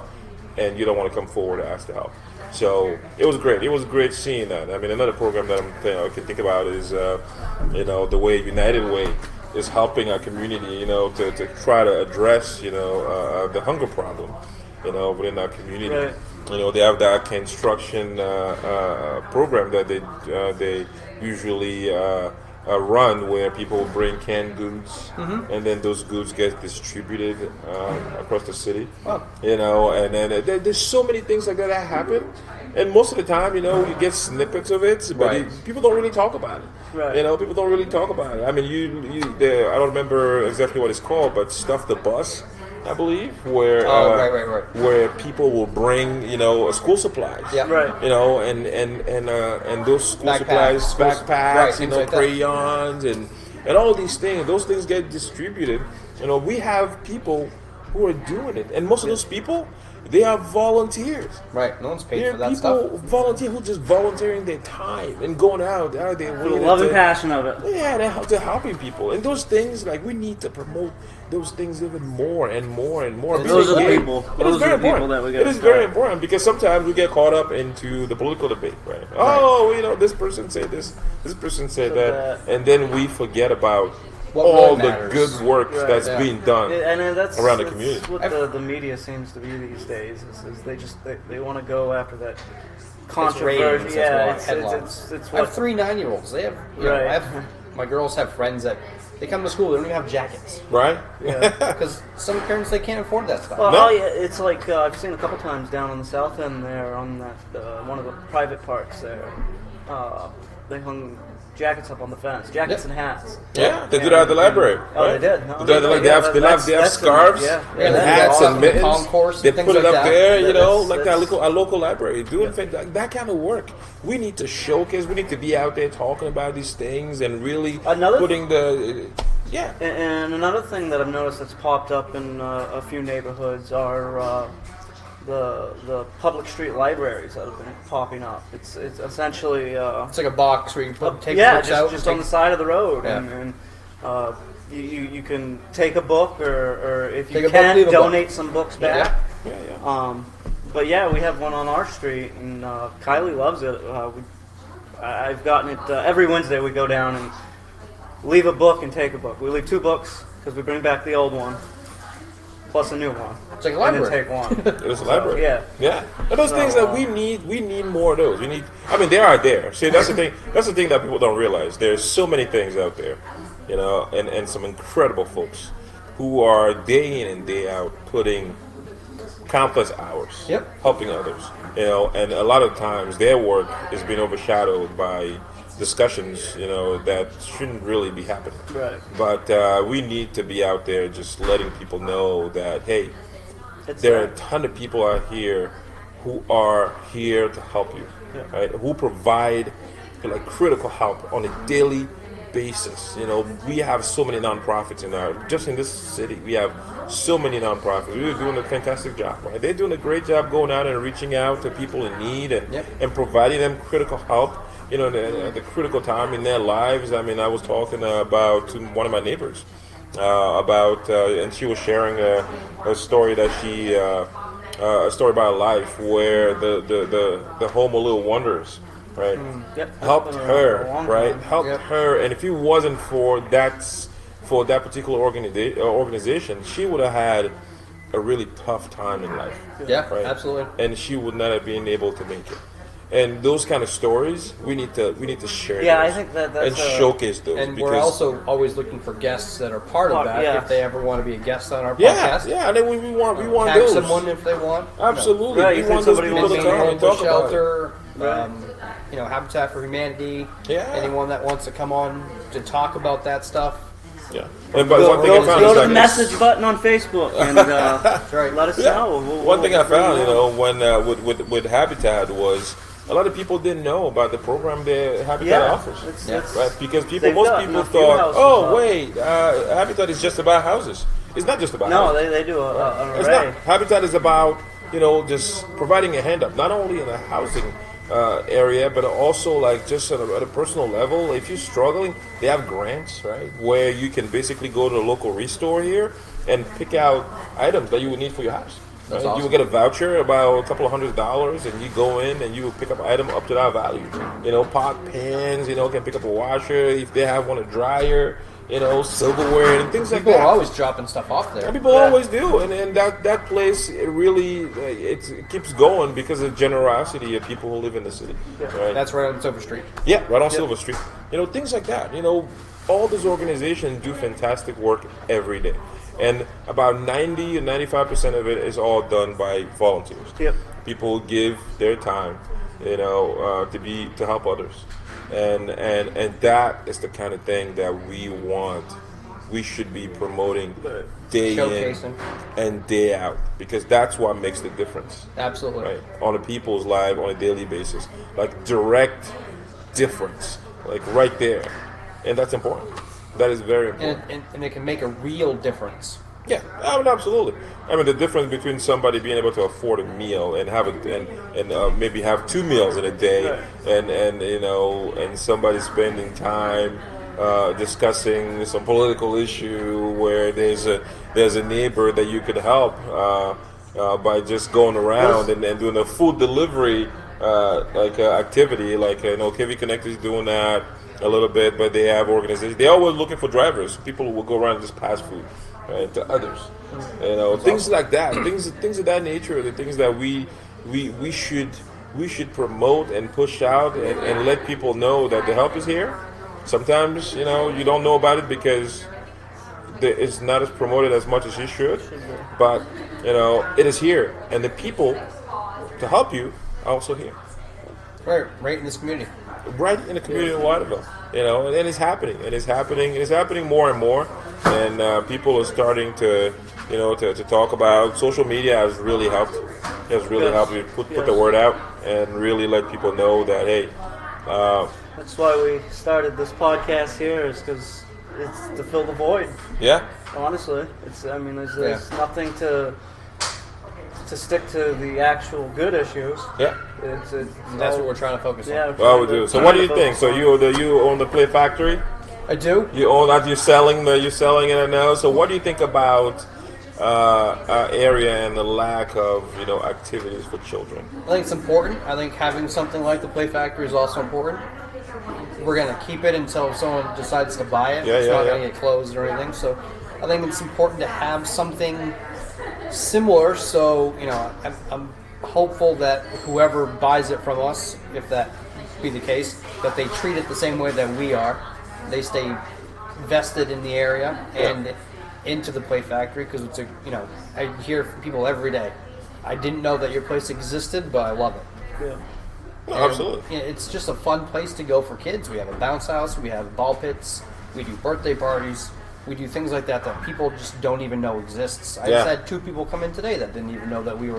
and you don't want to come forward to ask for help. So it was great. It was great seeing that. I mean, another program that I can think about is the way United Way is helping our community, to try to address the hunger problem, within our community. Right. They have that construction program that they usually run where people bring canned goods, and then those goods get distributed across the city. Wow. And then there's so many things like that happen, and most of the time, you get snippets of it, but Right. people don't really talk about it. Right. People don't really talk about it. I mean, I don't remember exactly what it's called, but Stuff the Bus, I believe, where Right. where people will bring school supplies. Yeah. Right. And those school Backpacks, supplies, backpacks, right, things like that. crayons, and all of these things. Those things get distributed. We have people who are doing it, and most of those people, they are volunteers. Right. No one's paid There for are that people stuff. volunteer who just volunteering their time and going out there. For the love and passion of it. Yeah, they're helping people, and those things we need to promote those things even more and more and more. Those are the Because people. it is Those very are the people important. that we It gotta is very start. important because sometimes we get caught up into the political debate, right? Oh, this person said this person said that, and then we forget about what all really the matters. good work Right, that's yeah. being done And that's around the that's community. what the media seems to be these days. Is they want to go after that controversy. ratings, that's Yeah, why, it's headlines. it's I have what 3 9-year-olds. They have, you know, Right. I have, my girls have friends that they come to school. They don't even have jackets right? yeah. because some parents they can't afford that stuff. Well, No. yeah, it's like I've seen a couple times down on the south end there on that one of the private parks there. They hung jackets up on the fence, jackets Yep. and hats. Yeah, they do that at the library. Oh, right? they did? No, They do that, they have that's scarves yeah, and yeah, hats they're and awesome. mittens. Concourse They and put things it up like that. there, you know, That's- like that's- a local library. Doing Yeah. things like that kind of work. We need to showcase. We need to be out there talking about these things and really Another- putting the yeah. And another thing that I've noticed that's popped up in a few neighborhoods are the public street libraries that have been popping up. It's essentially It's like a box where you can put, take yeah, books out. just and on the side of the road, Yeah. and you can take a book or if Take you a book, can leave a donate some books back. Yeah, yeah. But yeah, we have one on our street, and Kylie loves it. I've gotten it every Wednesday. We go down and leave a book and take a book. We leave 2 books because we bring back the old one plus a new one. It's like a And then library. take one. It is a library. yeah. Yeah. And those So, things that we need more of those. We need. I mean, they are there. See, that's the thing. That's the thing that people don't realize. There's so many things out there, you know, and some incredible folks who are day in and day out putting countless hours, Yep. helping others, you know, and a lot of times their work is being overshadowed by discussions, you know, that shouldn't really be happening. Right. But we need to be out there just letting people know that, hey, It's there are a ton of people out here who are here to help you, Yeah. right? Who provide like critical help on a daily basis. You know, we have so many nonprofits just in this city. We have so many nonprofits. We're doing a fantastic job, right? They're doing a great job going out and reaching out to people in need and Yep. and providing them critical help. You know, the critical time in their lives. I mean, I was talking about to one of my neighbors and she was sharing a story that a story about her life where the home of Little Wonders, right, Yep. helped Been around her, for a long right, time. helped Yep. her, and if it wasn't for that particular organization, she would have had a really tough time in life. Yeah, Right. absolutely. And she would not have been able to make it. And those kind of stories, we need to share. Yeah, those I think that's and showcase those. And because, we're also always looking for guests that are part of that. Yeah. If they ever want to be a guest on our yeah, podcast, yeah, and then we want tag those. someone if they want. Absolutely, Right, we you think want those somebody people wants to to come and talk about it. shelter, Right. Habitat for Humanity. Yeah. Anyone that wants to come on to talk about that stuff. Yeah, and but Go, one thing I go, found go is to like the message button on Facebook and right. let us Yeah. know. One thing I found, you know, when with Habitat was a lot of people didn't know about the program that Habitat Yeah, offers. it's- Right, because they've most got people enough few thought, houses oh up. wait, Habitat is just about houses. It's not just about No, houses. they do an It's array. not. Habitat is about, you know, just providing a hand up, not only in a housing area, but also like just at a personal level. If you're struggling, they have grants, right, where you can basically go to the local restore here and pick out items that you would need for your house. That's Right? awesome. You will get a voucher about a couple of $100s, and you go in and you will pick up an item up to that value. You know, pot pans, you know, can pick up a washer if they have one, a dryer, you know, silverware and things like People that. are always dropping stuff off there. And people always do, and that place it really it keeps going because of the generosity of people who live in the city. Right? That's right on Silver Street. Yeah, right on Silver Street. You know, things like that. You know, all those organizations do fantastic work every day, and about 90 or 95% of it is all done by volunteers. Yep. People give their time, you know, to help others, and that is the kind of thing that we want. We should be promoting day Showcasing. in and day out, because that's what makes the difference. Absolutely. Right, on a people's life on a daily basis, like direct difference, like right there, and that's important. That is very important. And it can make a real difference. Yeah, I mean, absolutely. I mean, the difference between somebody being able to afford a meal and have maybe have 2 meals in a day, and you know, and somebody spending time discussing some political issue where there's a neighbor that you could help by just going around and doing a food delivery activity, like KV Connect is doing that. a little bit, but they have organizations. They're always looking for drivers. People who will go around and just pass food, right, to others. You know, things like that, things of that nature, are the things that we should promote and push out and let people know that the help is here. Sometimes, you know, you don't know about it because it's not as promoted as much as it should, but you know, it is here, and the people to help you are also here. Right in this community. Right in the community of Waterville, you know, and it's happening, and it's happening more and more, and people are starting to, you know, to talk about. Social media has really helped. Has really helped you put the word out and really let people know that hey. That's why we started this podcast here, is because it's to fill the void. Yeah. Honestly, there's nothing to stick to the actual good issues. Yeah. That's what we're trying to focus on. Yeah. Well, we do. So, what do you think? So, you own the Play Factory? I do. You own that? You're selling it now. So, what do you think about our area and the lack of activities for children? I think it's important. I think having something like the Play Factory is also important. We're going to keep it until someone decides to buy it. It's not going to get closed or anything. So I think it's important to have something similar. So, I'm hopeful that whoever buys it from us, if that be the case, that they treat it the same way that we are. They stay vested in the area and into the Play Factory, because it's I hear from people every day, I didn't know that your place existed, but I love it. Yeah. No, absolutely. It's just a fun place to go for kids. We have a bounce house, we have ball pits, we do birthday parties, we do things like that people just don't even know exists. I just had 2 people come in today that didn't even know that we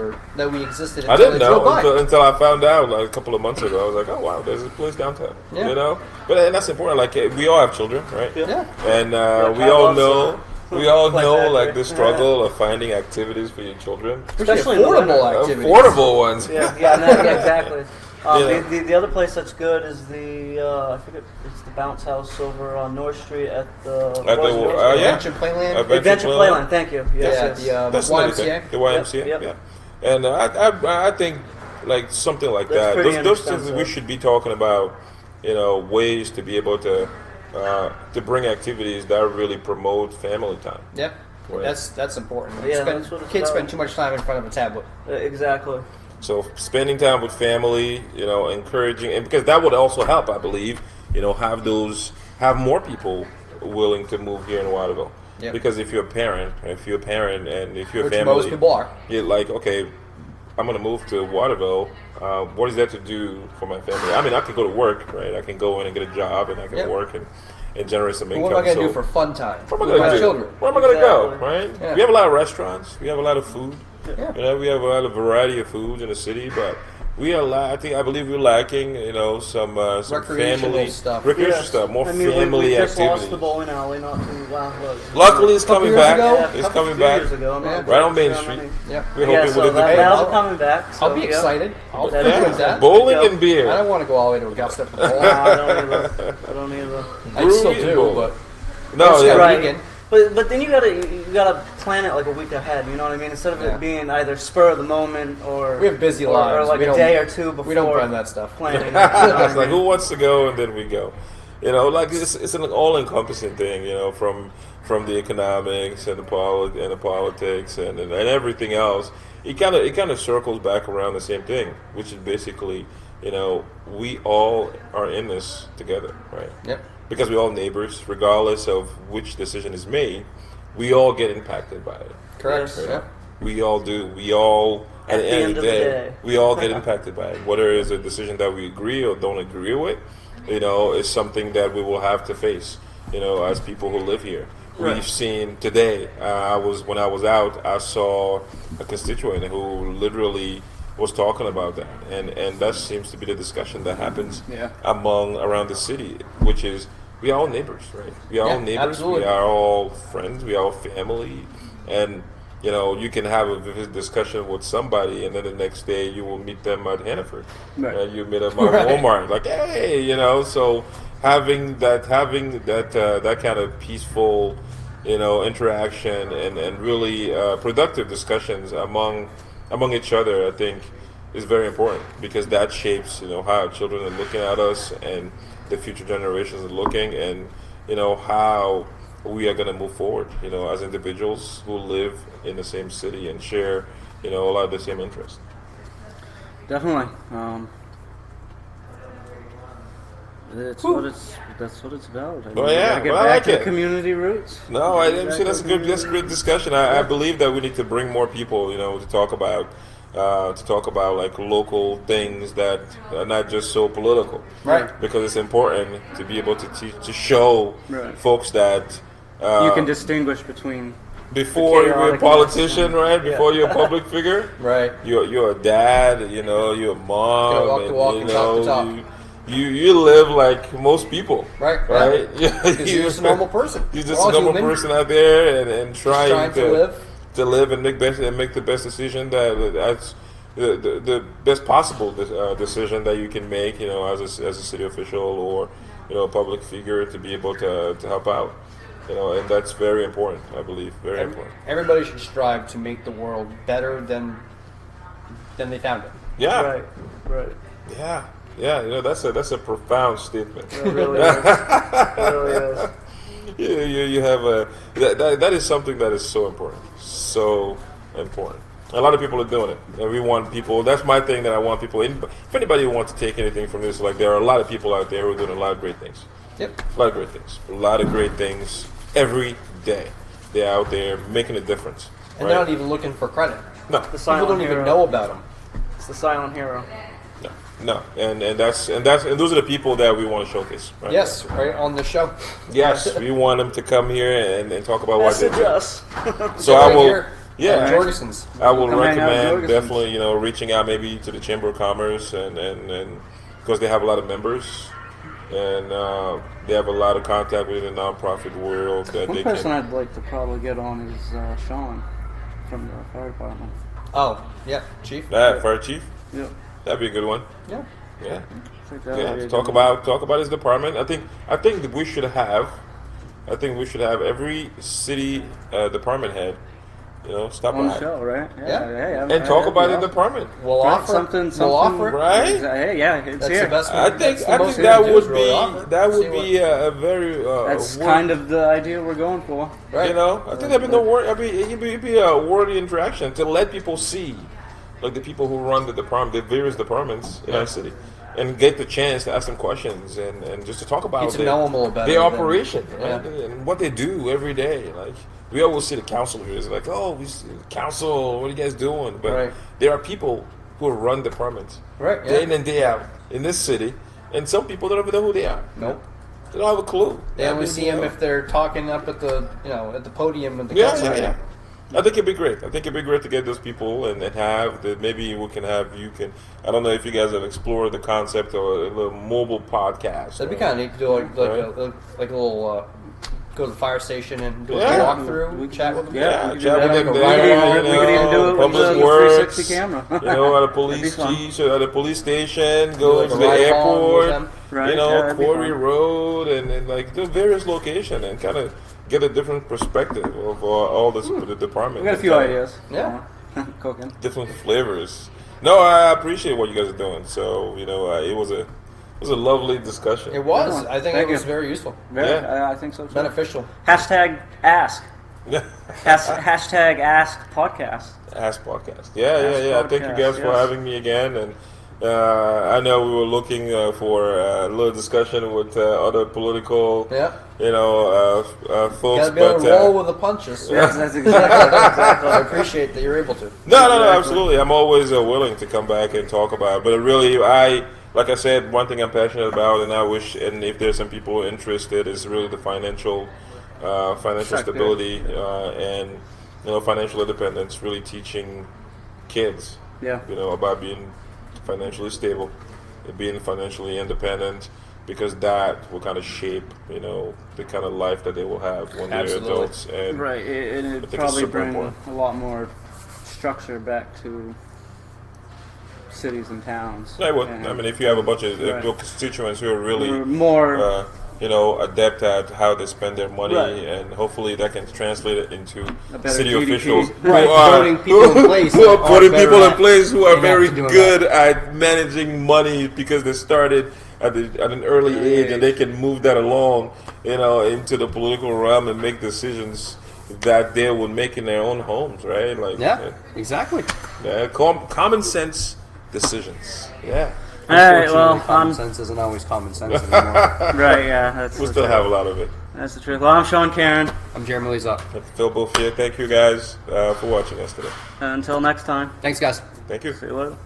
existed. I didn't know until I found out like a couple of months ago. I was like, oh wow, there's a place downtown. Yeah. But that's important. Like, we all have children, right? Yeah. And we all know like the struggle of finding activities for your children, especially affordable activities, affordable ones. Yeah, exactly. The other place that's good is I think it's the bounce house over on North Street at the Adventure Playland. Adventure Playland. Thank you. Yes. The YMCA. The YMCA. Yeah. And I think like something like that's that. Those things we should be talking about. Ways to be able to bring activities that really promote family time. Yep. Right. That's important. Kids spend too much time in front of a tablet. Exactly. So spending time with family, encouraging, and because that would also help, I believe, have more people willing to move here in Waterville. Yep. Because if you're a parent, and if you're a Which family, most people are. You're like, okay, I'm going to move to Waterville. What is that to do for my family? I mean, I can go to work, right? I can go in and get a job, and I can work and generate some income. What am I going to do for fun time? What am I going to do? Children. Where am I going to go, right? Yeah. We have a lot of restaurants. We have a lot of food. Yeah. We have a lot of variety of foods in the city, but I believe we're lacking, some recreational family stuff, more family we just activities. Lost the bowling alley not too long ago. Luckily, it's coming back. It's coming back. Years ago, right on Main Street. Yeah. We're hoping so with the that'll be coming back. So, I'll be excited. I'll That'd be be with that. Bowling and beer. I don't want to go all the way to Augusta for bowling. I don't either. I still Brewing do, and but No, yeah. Right. But then you gotta plan it like a week ahead. You know what I mean? Instead of it being either spur of the moment or we have busy lives, or like a day or two before. We don't plan that stuff. Planning. It's like, who wants to go, and then we go. Like it's an all-encompassing thing. From the economics and the politics and everything else. It kind of circles back around the same thing, which is basically, we all are in this together, right? Yep. Because we're all neighbors, regardless of which decision is made, we all get impacted by it. Correct. Yes. Yeah. We all do. We all, at the end of the day, we all get impacted by it. Whether it's a decision that we agree or don't agree with, is something that we will have to face, as people who live here. Right. We've seen today, when I was out, I saw a constituent who literally was talking about that, and that seems to be the discussion that happens around the city, which is we are all neighbors, right? We are all neighbors. Absolutely. We are all friends. We are all family, and you can have a vivid discussion with somebody, and then the next day you will meet them at Hannaford, and you meet them at Walmart, like hey, So having that kind of peaceful, interaction and really productive discussions among each other, I think, is very important, because that shapes, how our children are looking at us, and the future generations are looking, and how we are going to move forward. As individuals who live in the same city and share a lot of the same interests. Definitely. That's what it's about. I mean, Well, yeah, gotta get well, I back like to it. community roots. No, I didn't see that's a great discussion. I believe that we need to bring more people, to talk about like local things that are not just so political, Right? Because it's important to be able to show folks that You can distinguish between before the you're a chaotic politician, mess. right? Before you're a public figure, Right. You're a dad, you're a mom, Gotta walk the walk and talk the talk. You live like most people, Right. right? Because you're just a normal person. You're We're just all a normal human. person out there and trying to live. and make the best decision that's the best possible decision that you can make, as a city official or a public figure, to be able to help out, and that's very important. I believe very important. Everybody should strive to make the world better than they found it. Yeah. Right. Yeah. That's a profound statement. It really is. It really is. You have that is something that is so important. So important. A lot of people are doing it. And we want people. That's my thing that I want people. If anybody wants to take anything from this, like, there are a lot of people out there who are doing a lot of great things. Yep. A lot of great things. A lot of great things every day. They're out there making a difference. And they're not even looking for credit. No. People don't even know about them. It's the silent hero. No. And those are the people that we want to showcase. Right? Yes, right on the show. Yes, we want them to come here and talk about what they Message do. us. So I will. Here, Yeah, Jorgensen's. I will Come hang out at recommend Jorgensen's. definitely, reaching out maybe to the Chamber of Commerce and because they have a lot of members and they have a lot of contact with the nonprofit world that One they person can. I'd like to probably get on is Sean from the fire department. Oh, yeah, Chief. Fire chief, Yep. that'd be a good one. Yeah. Yeah, I think that would yeah. be a Talk good one. about his department. I think that we should have. I think we should have every city department head, stop on the by show, right? Yeah. and talk about the department. We'll Right, offer something, We'll offer it. Right? Hey, yeah, it's That's here. the best. I think that's the most that we can do would is really offer. be See what- a very That's wor- kind of the idea we're going for. Right. I think that'd be no wor- it'd be a worthy interaction to let people see, like, the people who run the various departments in our city, and get the chance to ask them questions and just to talk about Get to know them a little better. their than- operation, right? Yeah. And what they do every day. Like, we always see the council here. It's like, oh, council, what are you guys doing? But Right. there are people who run departments Right, yeah. day in and day out in this city, and some people don't even know who they are. Nope. They don't have a clue. They only see them if they're talking up at the podium at the council. Yeah. I think it'd be great. I think it'd be great to get those people and have that. Maybe we can have I don't know if you guys have explored the concept of a little mobile podcast. That'd be kind of neat to do like a little go to the fire station and do a Yeah. walkthrough, chat with them. Yeah, we could chat do with that. them We there. could even do it with Public the Works, 360 camera. at a That'd police be fun. chief, at a police station, go like to a the ride along with airport, them. Right, yeah, that'd be Quarry fun. Road, and like the various locations, and kind of get a different perspective of all the departments. We got a few ideas. Yeah. Cooking. Different flavors. No, I appreciate what you guys are doing. So it was a lovely discussion. It was. Good one. I think Thank it was you. very useful. Very, Yeah. I think so too. Beneficial. Hashtag ask. Yeah. Hashtag ask podcast. Ask podcast. Yeah. Ask Thank you Podcast, guys for yes. having me again. And I know we were looking for a little discussion with other political, Yeah. folks. Gotta be able But to roll with the punches. That's exactly. I appreciate that you're able to. no, Exactly. absolutely. I'm always willing to come back and talk about it. But really, like I said, one thing I'm passionate about, and I wish, and if there's some people interested, is really the financial Sector. stability and financial independence. Really teaching kids, Yeah. about being financially stable, being financially independent, because that will kind of shape, the kind of life that they will have when they're Absolutely. adults. And Right, and I it'd think it's probably super bring important. a lot more structure back to cities and towns. I would. And I mean, if you have a bunch of Right. your constituents who are really we're more adept at how they spend their money, Right. and hopefully that can translate it into A better city GDP. officials Right, who are putting people in place who are that are putting better people in at place who are getting very after doing good at managing money because they started at an early age, and they can move that along, into the political realm and make decisions that they would make in their own homes, right? Like, exactly. Yeah, common sense decisions. Yeah. All right. Well, common sense isn't always common sense anymore. Right. Yeah. We still have a lot of it. That's the truth. Well, I'm Sean Karen. I'm Jeremy Leza. Phil Bofia. Thank you guys for watching us today. Until next time. Thanks, guys. Thank you. See you later.